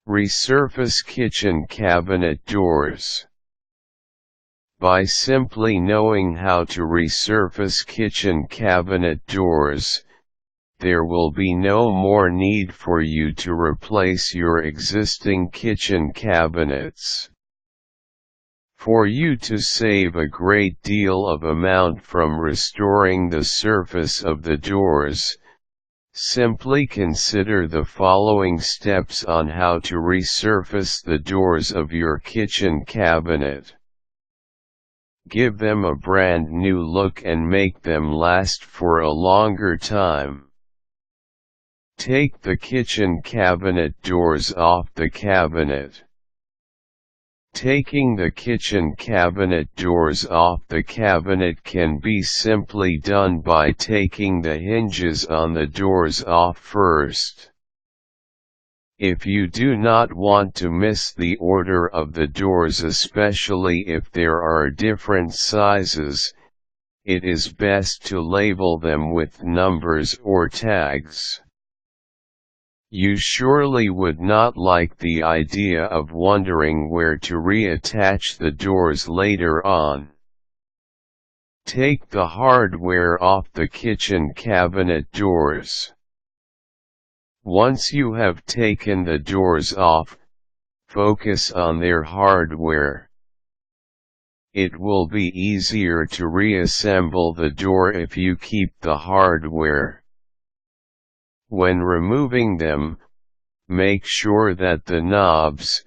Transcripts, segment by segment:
Resurface kitchen cabinet doors. By simply knowing how to resurface kitchen cabinet doors, there will be no more need for you to replace your existing kitchen cabinets. For you to save a great deal of amount from restoring the surface of the doors, simply consider the following steps on how to resurface the doors of your kitchen cabinet. Give them a brand new look and make them last for a longer time. Take the kitchen cabinet doors off the cabinet. Taking the kitchen cabinet doors off the cabinet can be simply done by taking the hinges on the doors off first. If you do not want to miss the order of the doors, especially if there are different sizes, it is best to label them with numbers or tags. You surely would not like the idea of wondering where to reattach the doors later on. Take the hardware off the kitchen cabinet doors. Once you have taken the doors off, focus on their hardware. It will be easier to reassemble the door if you keep the hardware. When removing them, make sure that the knobs,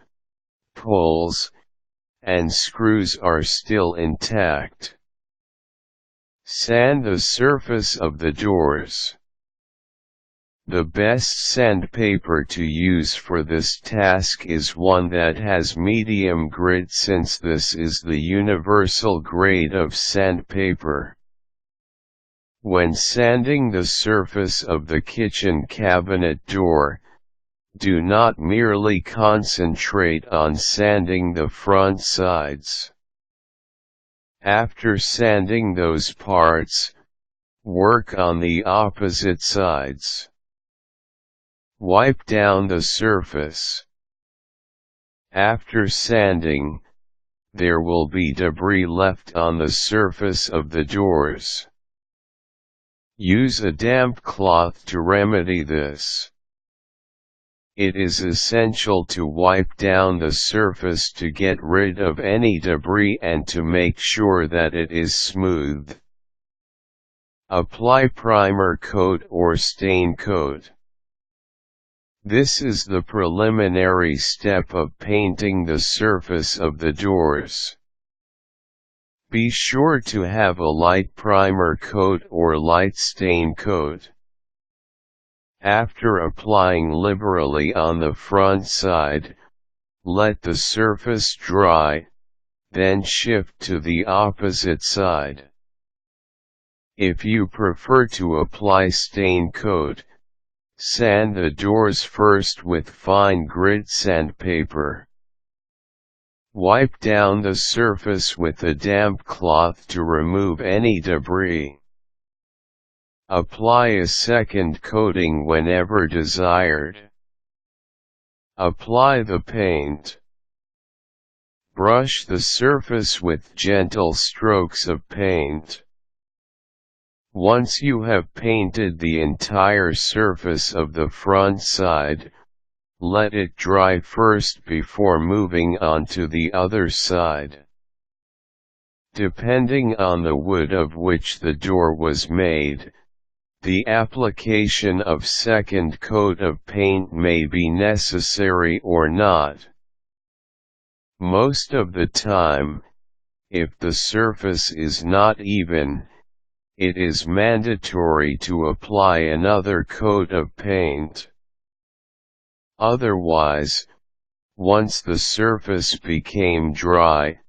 pulls, and screws are still intact. Sand the surface of the doors. The best sandpaper to use for this task is one that has medium grit, since this is the universal grade of sandpaper. When sanding the surface of the kitchen cabinet door, do not merely concentrate on sanding the front sides. After sanding those parts, work on the opposite sides. Wipe down the surface. After sanding, there will be debris left on the surface of the doors. Use a damp cloth to remedy this. It is essential to wipe down the surface to get rid of any debris and to make sure that it is smooth. Apply primer coat or stain coat. This is the preliminary step of painting the surface of the doors. Be sure to have a light primer coat or light stain coat. After applying liberally on the front side, let the surface dry, then shift to the opposite side. If you prefer to apply stain coat, sand the doors first with fine grit sandpaper. Wipe down the surface with a damp cloth to remove any debris. Apply a second coating whenever desired. Apply the paint. Brush the surface with gentle strokes of paint. Once you have painted the entire surface of the front side, let it dry first before moving on to the other side. Depending on the wood of which the door was made, the application of second coat of paint may be necessary or not. Most of the time, if the surface is not even, it is mandatory to apply another coat of paint. Otherwise, once the surface became dry,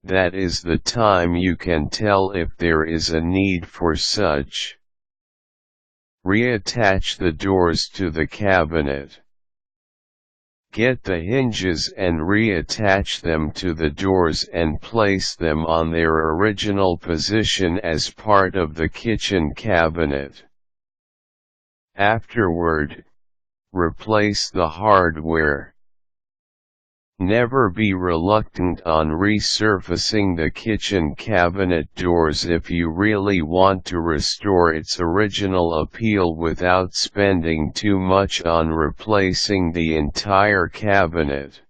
that is the time you can tell if there is a need for such. Reattach the doors to the cabinet. Get the hinges and reattach them to the doors and place them on their original position as part of the kitchen cabinet. Afterward, replace the hardware. Never be reluctant on resurfacing the kitchen cabinet doors if you really want to restore its original appeal without spending too much on replacing the entire cabinet.